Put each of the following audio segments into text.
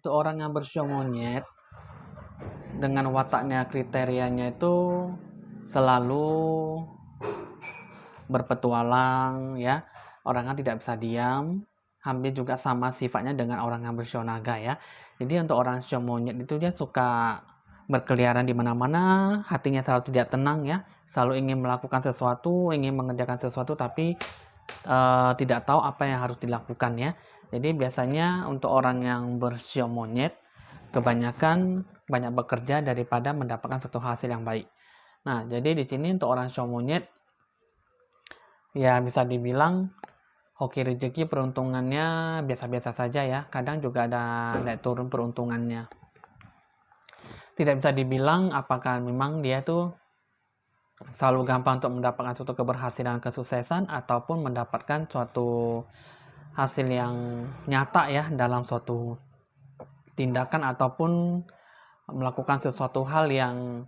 untuk orang yang bersio monyet dengan wataknya kriterianya itu selalu berpetualang ya, orangnya tidak bisa diam, hampir juga sama sifatnya dengan orang yang bersio naga ya. Jadi untuk orang sio monyet itu dia suka berkeliaran di mana-mana, hatinya selalu tidak tenang ya, selalu ingin melakukan sesuatu, ingin mengerjakan sesuatu tapi tidak tahu apa yang harus dilakukan ya. Jadi biasanya untuk orang yang bersio monyet kebanyakan banyak bekerja daripada mendapatkan suatu hasil yang baik. Nah, jadi di sini untuk orang sio monyet ya bisa dibilang hoki rezeki peruntungannya biasa-biasa saja ya. Kadang juga ada naik turun peruntungannya. Tidak bisa dibilang apakah memang dia tuh selalu gampang untuk mendapatkan suatu keberhasilan, kesuksesan ataupun mendapatkan suatu hasil yang nyata ya dalam suatu tindakan ataupun melakukan sesuatu hal yang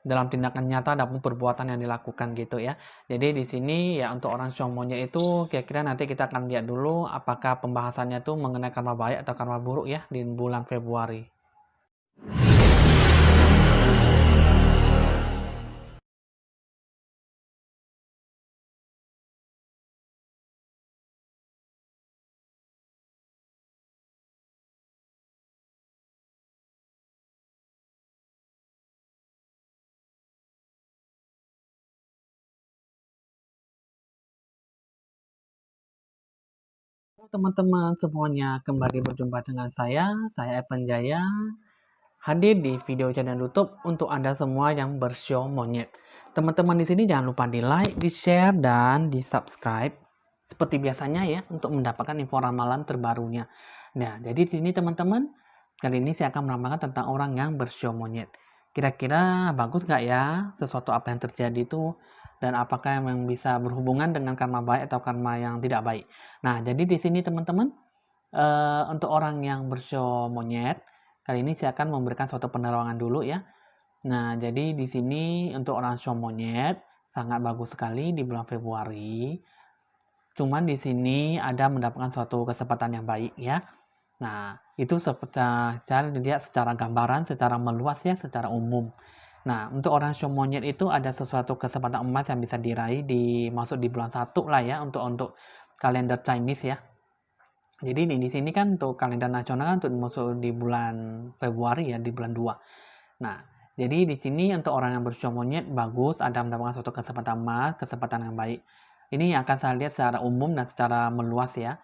dalam tindakan nyata ataupun perbuatan yang dilakukan gitu ya. Jadi di sini ya untuk orang syomonya itu kira-kira nanti kita akan lihat dulu apakah pembahasannya itu mengenai karma baik atau karma buruk ya di bulan Februari. Teman-teman semuanya, kembali berjumpa dengan saya Evan Jaya, hadir di video channel YouTube untuk Anda semua yang bersio monyet. Teman-teman di sini jangan lupa di like, di share, dan di subscribe seperti biasanya ya untuk mendapatkan info ramalan terbarunya. Nah, jadi di sini teman-teman, kali ini saya akan meramalkan tentang orang yang bersio monyet. Kira-kira bagus nggak ya sesuatu apa yang terjadi itu, dan apakah yang bisa berhubungan dengan karma baik atau karma yang tidak baik. Nah, jadi di sini teman-teman, untuk orang yang bersio monyet, kali ini saya akan memberikan suatu penerangan dulu ya. Nah, jadi di sini untuk orang sio monyet sangat bagus sekali di bulan Februari. Cuman di sini ada mendapatkan suatu kesempatan yang baik ya. Nah, itu secara dilihat secara gambaran, secara meluas ya, secara umum. Nah, untuk orang sio monyet itu ada sesuatu kesempatan emas yang bisa diraih masuk di bulan 1 lah ya untuk kalender Chinese ya. Jadi di sini kan untuk kalender nasional kan untuk masuk di bulan Februari ya, di bulan 2. Nah, jadi di sini untuk orang yang bersio monyet bagus ada mendapatkan suatu kesempatan emas, kesempatan yang baik. Ini yang akan saya lihat secara umum dan secara meluas ya.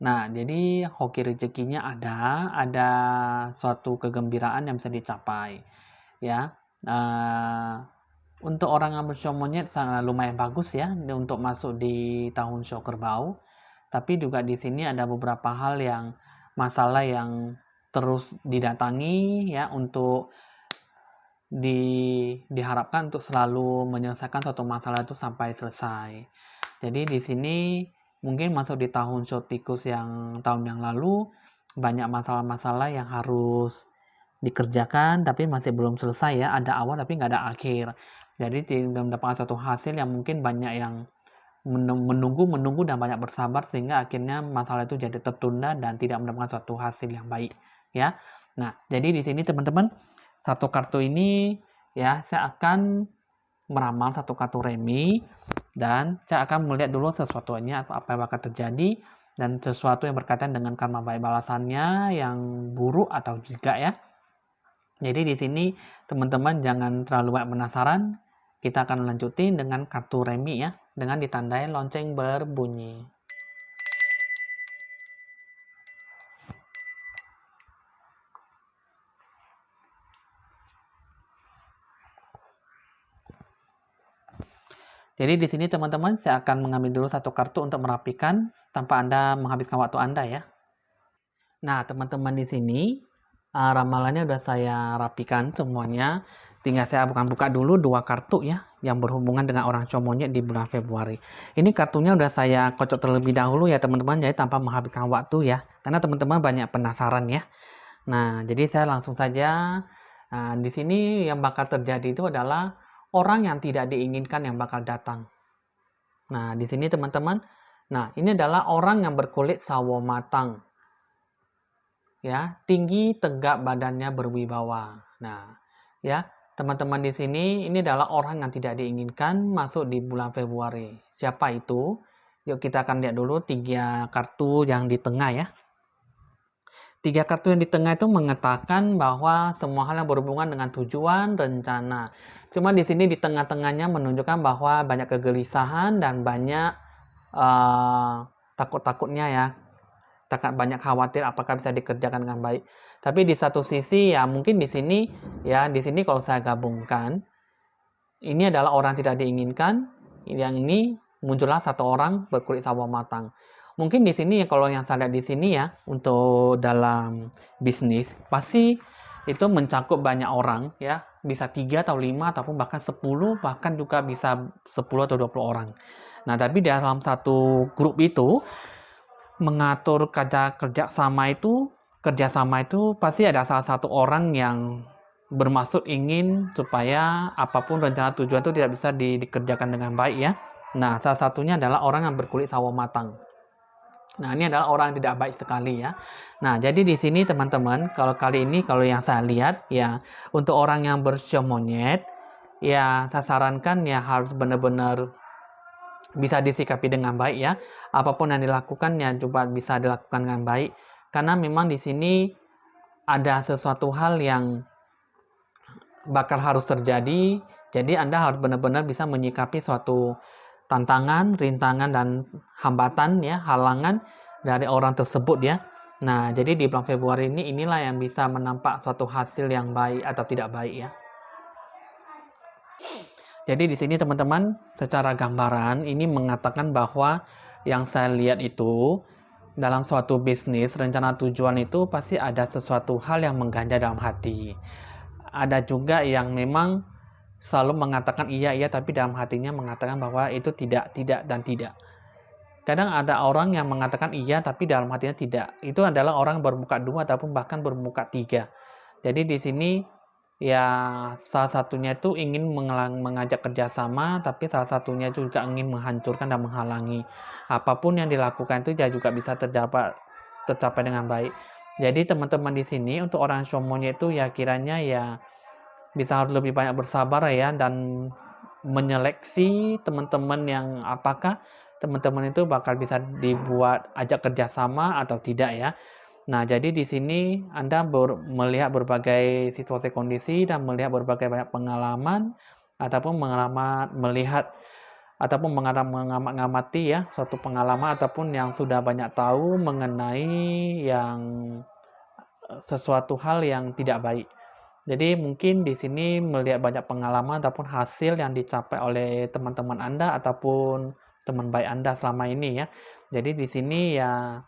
Nah, jadi hoki rezekinya ada suatu kegembiraan yang bisa dicapai ya. Untuk orang yang bersio monyet sangat lumayan bagus ya untuk masuk di tahun Shio Kerbau. Tapi juga di sini ada beberapa hal yang masalah yang terus didatangi ya untuk diharapkan untuk selalu menyelesaikan suatu masalah itu sampai selesai. Jadi di sini mungkin masuk di tahun Shio Tikus yang tahun yang lalu banyak masalah-masalah yang harus dikerjakan tapi masih belum selesai ya, ada awal tapi nggak ada akhir. Jadi tidak mendapatkan suatu hasil yang mungkin banyak yang menunggu dan banyak bersabar sehingga akhirnya masalah itu jadi tertunda dan tidak mendapatkan suatu hasil yang baik ya. Nah, jadi di sini teman-teman satu kartu ini ya saya akan meramal satu kartu remi dan saya akan melihat dulu sesuatunya apa yang bakal terjadi dan sesuatu yang berkaitan dengan karma baik balasannya yang buruk atau juga ya. Jadi di sini teman-teman jangan terlalu banyak penasaran. Kita akan lanjutin dengan kartu remi ya, dengan ditandai lonceng berbunyi. Jadi di sini teman-teman saya akan mengambil dulu satu kartu untuk merapikan tanpa Anda menghabiskan waktu Anda ya. Nah, teman-teman di sini ramalannya udah saya rapikan semuanya. Tinggal saya buka dulu dua kartu ya yang berhubungan dengan orang sio monyet di bulan Februari. Ini kartunya udah saya kocok terlebih dahulu ya teman-teman, jadi tanpa menghabiskan waktu ya. Karena teman-teman banyak penasaran ya. Nah, jadi saya langsung saja. Nah, di sini yang bakal terjadi itu adalah orang yang tidak diinginkan yang bakal datang. Nah, di sini teman-teman. Nah, ini adalah orang yang berkulit sawo matang. ya, tinggi, tegak, badannya berwibawa. Nah, ya, teman-teman di sini ini adalah orang yang tidak diinginkan masuk di bulan Februari. Siapa itu? Yuk kita akan lihat dulu 3 kartu yang di tengah ya. 3 kartu yang di tengah itu mengatakan bahwa semua hal yang berhubungan dengan tujuan, rencana. Cuma di sini di tengah-tengahnya menunjukkan bahwa banyak kegelisahan dan banyak takut-takutnya ya. Banyak khawatir apakah bisa dikerjakan dengan baik. Tapi di satu sisi ya mungkin di sini kalau saya gabungkan, ini adalah orang tidak diinginkan. Yang ini muncullah satu orang berkulit sawo matang. Mungkin di sini kalau yang saya lihat di sini ya, untuk dalam bisnis pasti itu mencakup banyak orang ya, bisa 3 atau 5 ataupun bahkan 10, bahkan juga bisa 10 atau 20 orang. Nah, tapi dalam satu grup itu mengatur kerjasama itu pasti ada salah satu orang yang bermaksud ingin supaya apapun rencana tujuan itu tidak bisa dikerjakan dengan baik ya. Nah, salah satunya adalah orang yang berkulit sawo matang. Nah, ini adalah orang yang tidak baik sekali ya. Nah, jadi di sini teman-teman, kalau kali ini kalau yang saya lihat ya, untuk orang yang bersio monyet, ya saya sarankan ya harus benar-benar bisa disikapi dengan baik ya. Apapun yang dilakukan ya coba bisa dilakukan dengan baik. Karena memang di sini ada sesuatu hal yang bakal harus terjadi. Jadi Anda harus benar-benar bisa menyikapi suatu tantangan, rintangan dan hambatan ya, halangan dari orang tersebut ya. Nah, jadi di bulan Februari ini inilah yang bisa menampak suatu hasil yang baik atau tidak baik ya. Jadi di sini teman-teman secara gambaran ini mengatakan bahwa yang saya lihat itu dalam suatu bisnis rencana tujuan itu pasti ada sesuatu hal yang mengganjal dalam hati. Ada juga yang memang selalu mengatakan iya tapi dalam hatinya mengatakan bahwa itu tidak dan tidak. Kadang ada orang yang mengatakan iya tapi dalam hatinya tidak. Itu adalah orang bermuka 2 ataupun bahkan bermuka 3. Jadi di sini ya salah satunya itu ingin mengajak kerjasama, tapi salah satunya juga ingin menghancurkan dan menghalangi. Apapun yang dilakukan itu juga bisa tercapai dengan baik. Jadi teman-teman di sini untuk orang shomonya itu ya kiranya ya bisa harus lebih banyak bersabar ya dan menyeleksi teman-teman yang apakah teman-teman itu bakal bisa dibuat ajak kerjasama atau tidak ya. Nah, jadi di sini Anda melihat berbagai situasi kondisi dan melihat berbagai banyak pengalaman ataupun melihat ataupun mengamati ya suatu pengalaman ataupun yang sudah banyak tahu mengenai yang sesuatu hal yang tidak baik. Jadi mungkin di sini melihat banyak pengalaman ataupun hasil yang dicapai oleh teman-teman Anda ataupun teman baik Anda selama ini ya. Jadi di sini ya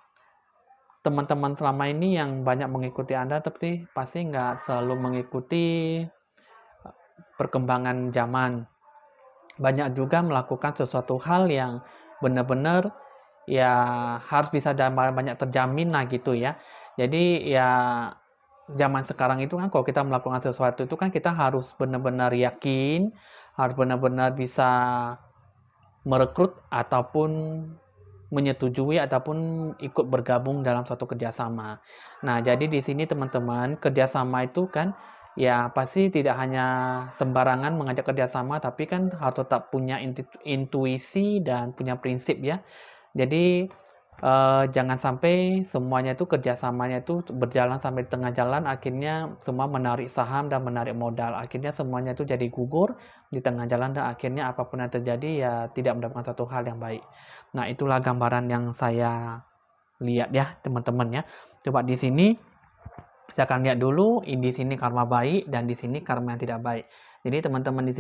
teman-teman selama ini yang banyak mengikuti Anda tapi pasti nggak selalu mengikuti perkembangan zaman. Banyak juga melakukan sesuatu hal yang benar-benar ya harus bisa banyak terjamin lah gitu ya. Jadi ya zaman sekarang itu kan kalau kita melakukan sesuatu itu kan kita harus benar-benar yakin, harus benar-benar bisa merekrut ataupun menyetujui ataupun ikut bergabung dalam suatu kerjasama. Nah, jadi di sini teman-teman kerjasama itu kan ya pasti tidak hanya sembarangan mengajak kerjasama, tapi kan harus tetap punya intuisi dan punya prinsip ya. Jadi jangan sampai semuanya itu kerjasamanya itu berjalan sampai tengah jalan akhirnya semua menarik saham dan menarik modal, akhirnya semuanya itu jadi gugur di tengah jalan dan akhirnya apapun yang terjadi ya tidak mendapatkan suatu hal yang baik. Nah, itulah gambaran yang saya lihat ya teman-teman ya. Coba di sini saya akan lihat dulu di sini karma baik dan di sini karma yang tidak baik. Jadi teman-teman di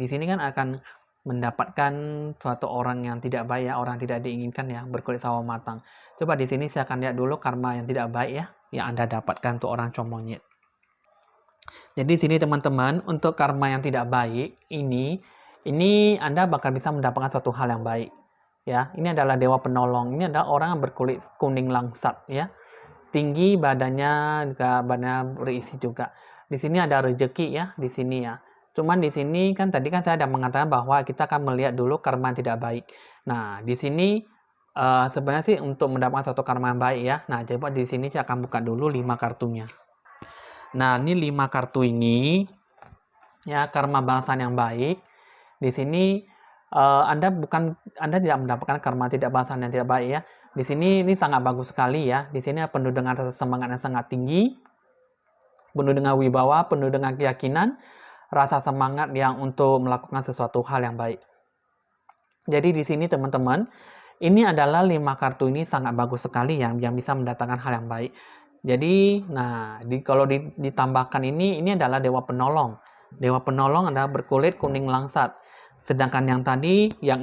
sini kan akan mendapatkan suatu orang yang tidak baik ya, orang tidak diinginkan ya, berkulit sawo matang. Coba di sini saya akan lihat dulu karma yang tidak baik ya, yang Anda dapatkan untuk orang comonyet. Jadi di sini teman-teman, untuk karma yang tidak baik ini Anda bakal bisa mendapatkan suatu hal yang baik. Ya, ini adalah dewa penolong. Ini adalah orang yang berkulit kuning langsat ya. Tinggi badannya juga badannya berisi juga. Di sini ada rezeki ya, di sini ya. Cuman di sini kan tadi kan saya ada mengatakan bahwa kita akan melihat dulu karma yang tidak baik. Nah, di sini Sebenarnya sih untuk mendapatkan suatu karma yang baik ya. Nah, coba di sini saya akan buka dulu 5 kartunya. Nah, ini 5 kartu ini ya, karma balasan yang baik. Di sini Anda tidak mendapatkan karma tidak balasan yang tidak baik ya. Di sini ini sangat bagus sekali ya. Di sini penuh dengan rasa semangat yang sangat tinggi, penuh dengan wibawa, penuh dengan keyakinan, rasa semangat yang untuk melakukan sesuatu hal yang baik. Jadi di sini teman-teman, ini adalah 5 kartu ini sangat bagus sekali yang bisa mendatangkan hal yang baik. Jadi, nah, kalau ditambahkan ini adalah dewa penolong. Dewa penolong adalah berkulit kuning langsat. Sedangkan yang tadi, yang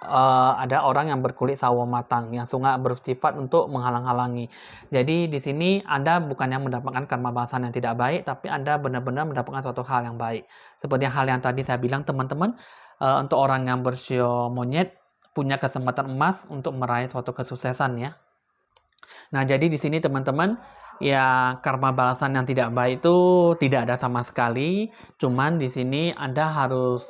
ada orang yang berkulit sawo matang, yang sangat bersifat untuk menghalang-halangi. Jadi di sini Anda bukannya mendapatkan karma balasan yang tidak baik, tapi Anda benar-benar mendapatkan suatu hal yang baik. Seperti hal yang tadi saya bilang teman-teman, untuk orang yang bersio monyet punya kesempatan emas untuk meraih suatu kesuksesan ya. Nah, jadi di sini teman-teman, ya karma balasan yang tidak baik itu tidak ada sama sekali. Cuman di sini Anda harus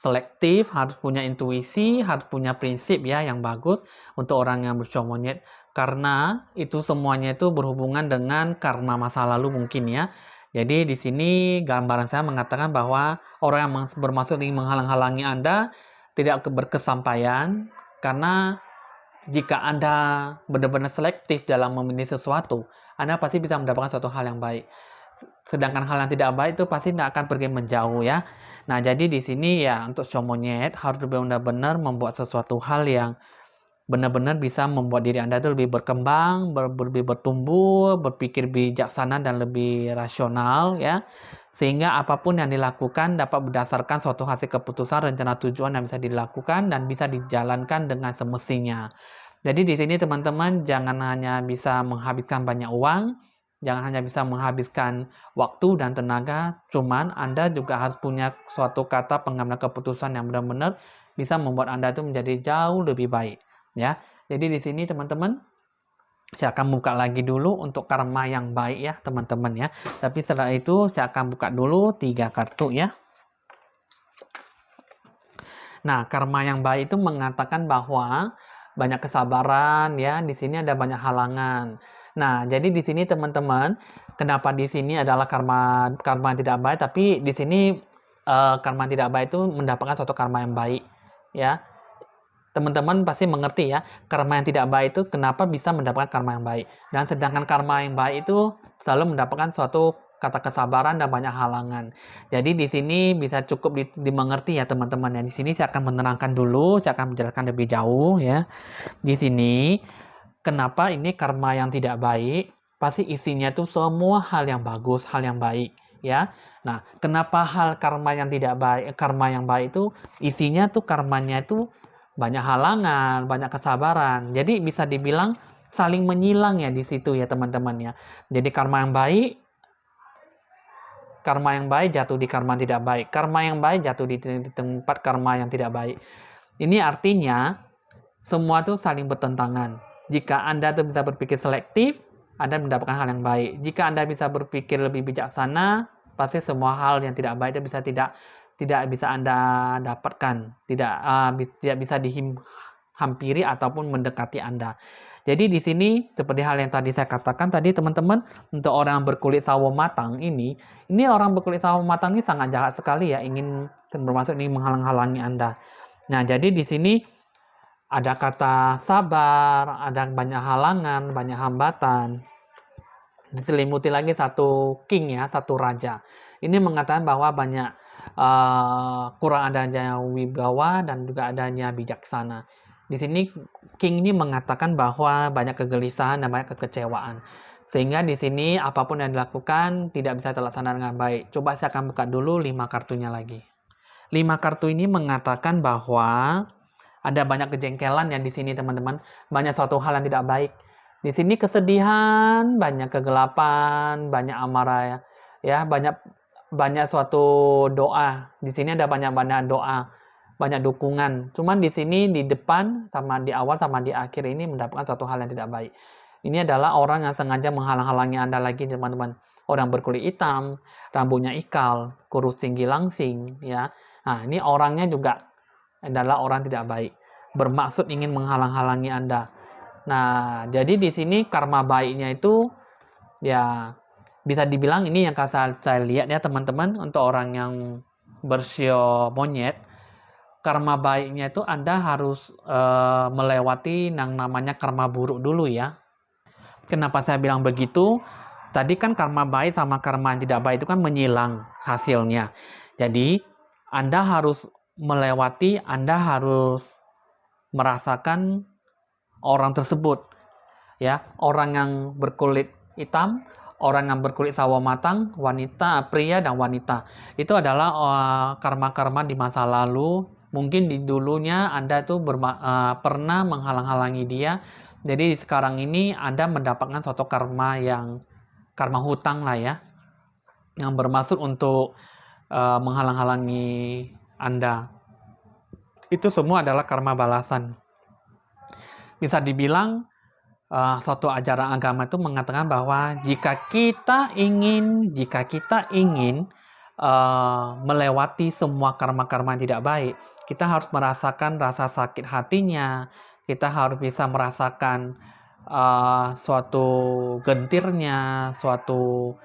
selektif, harus punya intuisi, harus punya prinsip ya yang bagus untuk orang yang bersio monyet. Karena itu semuanya itu berhubungan dengan karma masa lalu mungkin ya. Jadi di sini gambaran saya mengatakan bahwa orang yang bermaksud ingin menghalang-halangi Anda tidak berkesampaian karena jika Anda benar-benar selektif dalam memilih sesuatu, Anda pasti bisa mendapatkan suatu hal yang baik. Sedangkan hal yang tidak baik itu pasti tidak akan pergi menjauh ya. Nah, jadi di sini ya untuk show monyet harus benar-benar membuat sesuatu hal yang benar-benar bisa membuat diri Anda itu lebih berkembang, lebih bertumbuh, berpikir bijaksana dan lebih rasional ya. Sehingga apapun yang dilakukan dapat berdasarkan suatu hasil keputusan, rencana tujuan yang bisa dilakukan dan bisa dijalankan dengan semestinya. Jadi di sini teman-teman jangan hanya bisa menghabiskan banyak uang, jangan hanya bisa menghabiskan waktu dan tenaga, cuman Anda juga harus punya suatu kata pengambilan keputusan yang benar-benar bisa membuat Anda itu menjadi jauh lebih baik. Ya, jadi di sini teman-teman, saya akan buka lagi dulu untuk karma yang baik ya teman-teman ya. Tapi setelah itu saya akan buka dulu 3 kartu ya. Nah, karma yang baik itu mengatakan bahwa banyak kesabaran ya, di sini ada banyak halangan. Nah, jadi di sini teman-teman, kenapa di sini adalah karma yang tidak baik, tapi di sini karma yang tidak baik itu mendapatkan suatu karma yang baik ya. Teman-teman pasti mengerti ya, karma yang tidak baik itu kenapa bisa mendapatkan karma yang baik. Dan sedangkan karma yang baik itu selalu mendapatkan suatu kata kesabaran dan banyak halangan. Jadi di sini bisa cukup dimengerti ya teman-teman ya. Di sini saya akan menerangkan dulu, saya akan menjelaskan lebih jauh ya. Di sini kenapa ini karma yang tidak baik? Pasti isinya tuh semua hal yang bagus, hal yang baik ya. Nah, kenapa hal karma yang tidak baik, karma yang baik itu isinya tuh karmanya itu banyak halangan, banyak kesabaran. Jadi bisa dibilang saling menyilang ya di situ ya teman-teman ya. Jadi karma yang baik jatuh di karma yang tidak baik. Karma yang baik jatuh di tempat karma yang tidak baik. Ini artinya semua itu saling bertentangan. Jika Anda tuh bisa berpikir selektif, Anda mendapatkan hal yang baik. Jika Anda bisa berpikir lebih bijaksana, pasti semua hal yang tidak baik itu tidak bisa Anda dapatkan, tidak bisa dihampiri ataupun mendekati Anda. Jadi di sini seperti hal yang tadi saya katakan tadi teman-teman, untuk orang yang berkulit sawo matang ini orang berkulit sawo matang ini sangat jahat sekali ya, ingin menghalang-halangi Anda. Nah, jadi di sini ada kata sabar, ada banyak halangan, banyak hambatan. Diselimuti lagi satu king ya, satu raja. Ini mengatakan bahwa banyak kurang adanya wibawa dan juga adanya bijaksana. Di sini king ini mengatakan bahwa banyak kegelisahan dan banyak kekecewaan. Sehingga di sini apapun yang dilakukan tidak bisa terlaksana dengan baik. Coba saya akan buka dulu 5 kartunya lagi. 5 kartu ini mengatakan bahwa ada banyak kejengkelan ya di sini teman-teman. Banyak suatu hal yang tidak baik. Di sini kesedihan, banyak kegelapan, banyak amarah ya, banyak suatu doa. Di sini ada banyak doa, banyak dukungan. Cuman di sini di depan sama di awal sama di akhir ini mendapatkan suatu hal yang tidak baik. Ini adalah orang yang sengaja menghalang-halangi Anda lagi teman-teman. Orang berkulit hitam, rambutnya ikal, kurus tinggi langsing ya. Nah, ini orangnya juga adalah orang tidak baik. bermaksud ingin menghalang-halangi Anda. Nah, jadi di sini karma baiknya itu ya bisa dibilang ini yang saya lihat ya teman-teman, untuk orang yang bersio monyet, karma baiknya itu Anda harus melewati yang namanya karma buruk dulu ya. Kenapa saya bilang begitu? Tadi kan karma baik sama karma yang tidak baik itu kan menyilang hasilnya. Jadi Anda harus melewati, Anda harus merasakan orang tersebut ya, orang yang berkulit hitam, orang yang berkulit sawo matang, wanita, pria dan wanita. Itu adalah karma-karma di masa lalu. Mungkin di dulunya Anda tuh pernah menghalang-halangi dia. Jadi sekarang ini Anda mendapatkan suatu karma hutang lah ya, yang bermaksud untuk menghalang-halangi Anda. Itu semua adalah karma balasan. Bisa dibilang suatu ajaran agama itu mengatakan bahwa jika kita ingin melewati semua karma-karma yang tidak baik, kita harus merasakan rasa sakit hatinya, kita harus bisa merasakan suatu gentirnya, suatu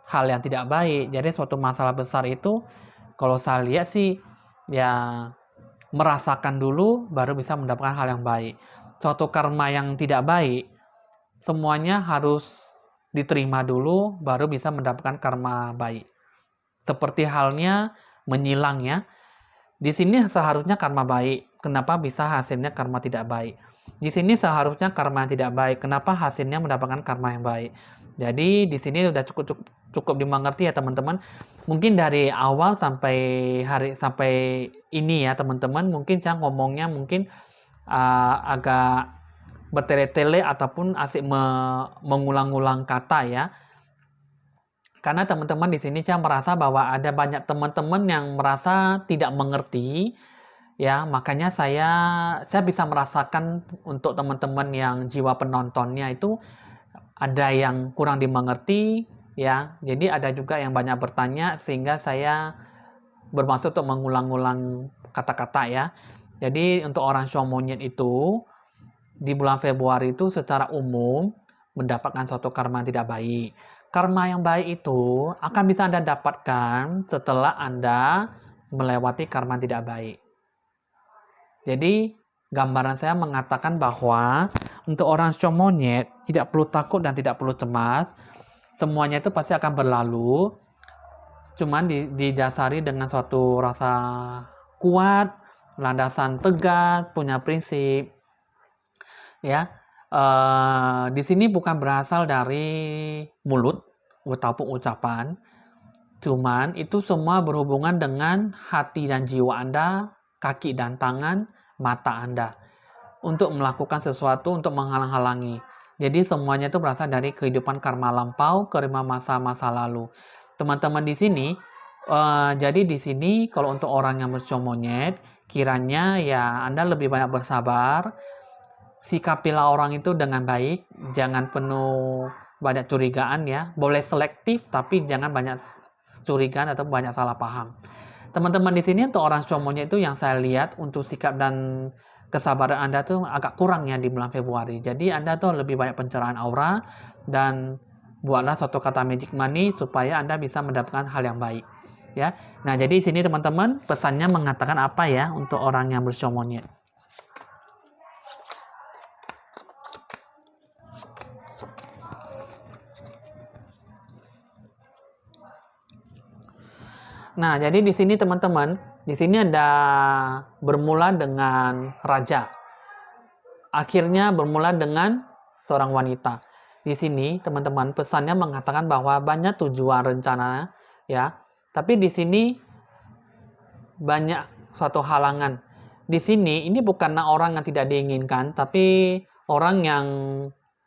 hal yang tidak baik. Jadi suatu masalah besar itu kalau saya lihat sih ya, merasakan dulu baru bisa mendapatkan hal yang baik. Suatu karma yang tidak baik semuanya harus diterima dulu baru bisa mendapatkan karma baik. Seperti halnya menyilang ya. Di sini seharusnya karma baik. Kenapa bisa hasilnya karma tidak baik? Di sini seharusnya karma tidak baik. Kenapa hasilnya mendapatkan karma yang baik? Jadi di sini sudah cukup dimengerti ya teman-teman. Mungkin dari awal sampai ini ya teman-teman, mungkin saya ngomongnya mungkin agak bertele-tele ataupun asik mengulang-ulang kata ya. Karena teman-teman di sini saya merasa bahwa ada banyak teman-teman yang merasa tidak mengerti ya, makanya saya bisa merasakan untuk teman-teman yang jiwa penontonnya itu ada yang kurang dimengerti ya. Jadi ada juga yang banyak bertanya sehingga saya bermaksud untuk mengulang-ulang kata-kata ya. Jadi untuk orang show monyet itu di bulan Februari itu secara umum mendapatkan suatu karma yang tidak baik. Karma yang baik itu akan bisa Anda dapatkan setelah Anda melewati karma yang tidak baik. Jadi gambaran saya mengatakan bahwa untuk orang show monyet tidak perlu takut dan tidak perlu cemas. Semuanya itu pasti akan berlalu. Cuman didasari dengan suatu rasa kuat, landasan tegas, punya prinsip. Ya, di sini bukan berasal dari mulut ataupun ucapan, cuman itu semua berhubungan dengan hati dan jiwa Anda, kaki dan tangan, mata Anda untuk melakukan sesuatu untuk menghalang-halangi. Jadi semuanya itu berasal dari kehidupan karma lampau, karma masa-masa lalu. Teman-teman di sini, jadi di sini kalau untuk orang yang bersio monyet, kiranya ya Anda lebih banyak bersabar. Sikapilah orang itu dengan baik, jangan penuh banyak curigaan ya. Boleh selektif tapi jangan banyak curigaan atau banyak salah paham. Teman-teman di sini untuk orang shomonya itu yang saya lihat untuk sikap dan kesabaran Anda tuh agak kurang ya di bulan Februari. Jadi Anda tuh lebih banyak pencerahan aura dan buatlah suatu kata magic money supaya Anda bisa mendapatkan hal yang baik. Ya. Nah, jadi di sini teman-teman pesannya mengatakan apa ya untuk orang yang bershomonya. Nah, jadi di sini teman-teman, di sini ada bermula dengan raja. Akhirnya bermula dengan seorang wanita. Di sini teman-teman pesannya mengatakan bahwa banyak tujuan rencana ya. Tapi di sini banyak suatu halangan. Di sini ini bukanlah orang yang tidak diinginkan, tapi orang yang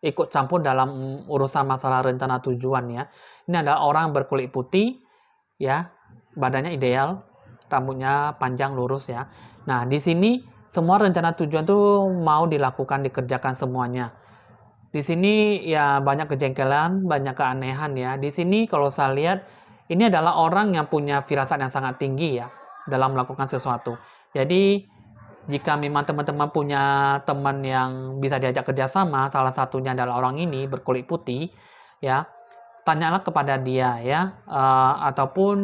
ikut campur dalam urusan masalah rencana tujuan ya. Ini adalah orang berkulit putih ya. Badannya ideal, rambutnya panjang lurus ya. Nah, di sini semua rencana tujuan tuh mau dilakukan, dikerjakan semuanya. Di sini ya banyak kejengkelan, banyak keanehan ya. Di sini kalau saya lihat ini adalah orang yang punya firasat yang sangat tinggi ya dalam melakukan sesuatu. Jadi jika memang teman-teman punya teman yang bisa diajak kerjasama, salah satunya adalah orang ini berkulit putih, ya, tanyalah kepada dia, ya, ataupun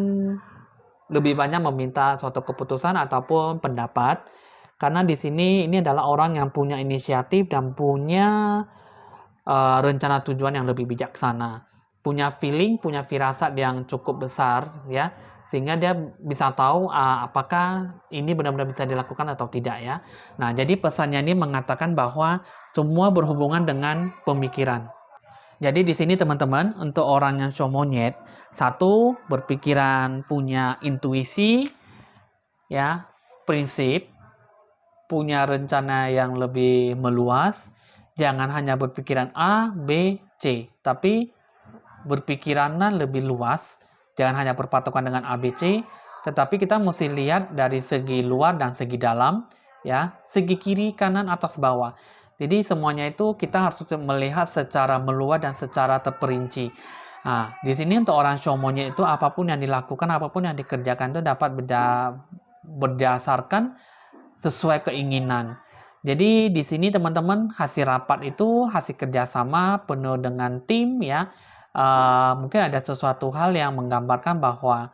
lebih banyak meminta suatu keputusan ataupun pendapat, karena di sini ini adalah orang yang punya inisiatif dan punya rencana tujuan yang lebih bijaksana, punya feeling, punya firasat yang cukup besar, ya, sehingga dia bisa tahu apakah ini benar-benar bisa dilakukan atau tidak, ya. Nah, jadi pesannya ini mengatakan bahwa semua berhubungan dengan pemikiran. Jadi di sini teman-teman, untuk orang yang show monyet, satu, berpikiran punya intuisi, ya, prinsip, punya rencana yang lebih meluas, jangan hanya berpikiran A, B, C, tapi berpikirannya lebih luas, jangan hanya berpatokan dengan A, B, C, tetapi kita mesti lihat dari segi luar dan segi dalam, ya, segi kiri, kanan, atas, bawah. Jadi semuanya itu kita harus melihat secara meluas dan secara terperinci. Nah, di sini untuk orang show monyet itu apapun yang dilakukan, apapun yang dikerjakan itu dapat berdasarkan sesuai keinginan. Jadi di sini teman-teman, hasil rapat itu hasil kerjasama penuh dengan tim, ya. Mungkin ada sesuatu hal yang menggambarkan bahwa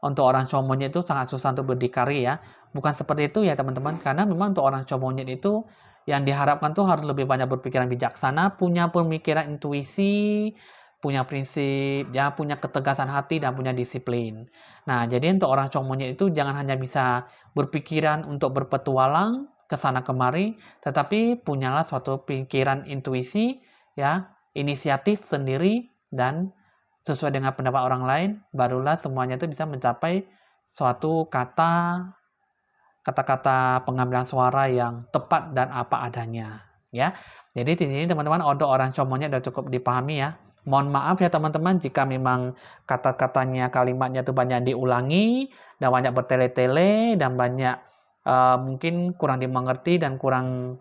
untuk orang show monyet itu sangat susah untuk berdikari, ya. Bukan seperti itu ya teman-teman, karena memang untuk orang show monyet itu yang diharapkan tuh harus lebih banyak berpikiran bijaksana, punya pemikiran intuisi, punya prinsip, ya, punya ketegasan hati dan punya disiplin. Nah, jadi untuk orang show monyet itu jangan hanya bisa berpikiran untuk berpetualang ke sana kemari, tetapi punyalah suatu pikiran intuisi, ya, inisiatif sendiri, dan sesuai dengan pendapat orang lain, barulah semuanya itu bisa mencapai suatu kata-kata pengambilan suara yang tepat dan apa adanya, ya. Jadi di sini teman-teman, untuk orang show monyet sudah cukup dipahami, ya. Mohon maaf ya teman-teman jika memang kata-katanya, kalimatnya itu banyak diulangi dan banyak bertele-tele dan banyak mungkin kurang dimengerti dan kurang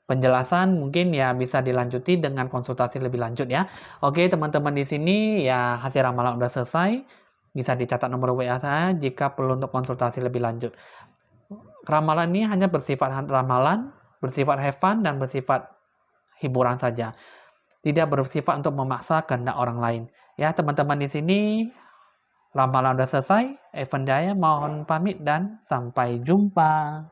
penjelasan, mungkin ya bisa dilanjuti dengan konsultasi lebih lanjut, ya. Oke teman-teman, di sini ya hasil ramalan udah selesai. Bisa dicatat nomor WA saya jika perlu untuk konsultasi lebih lanjut. Ramalan ini hanya bersifat ramalan, bersifat have fun, dan bersifat hiburan saja. Tidak bersifat untuk memaksa kehendak orang lain. Ya teman-teman, di sini ramalan udah selesai. Evan Jaya mohon pamit dan sampai jumpa.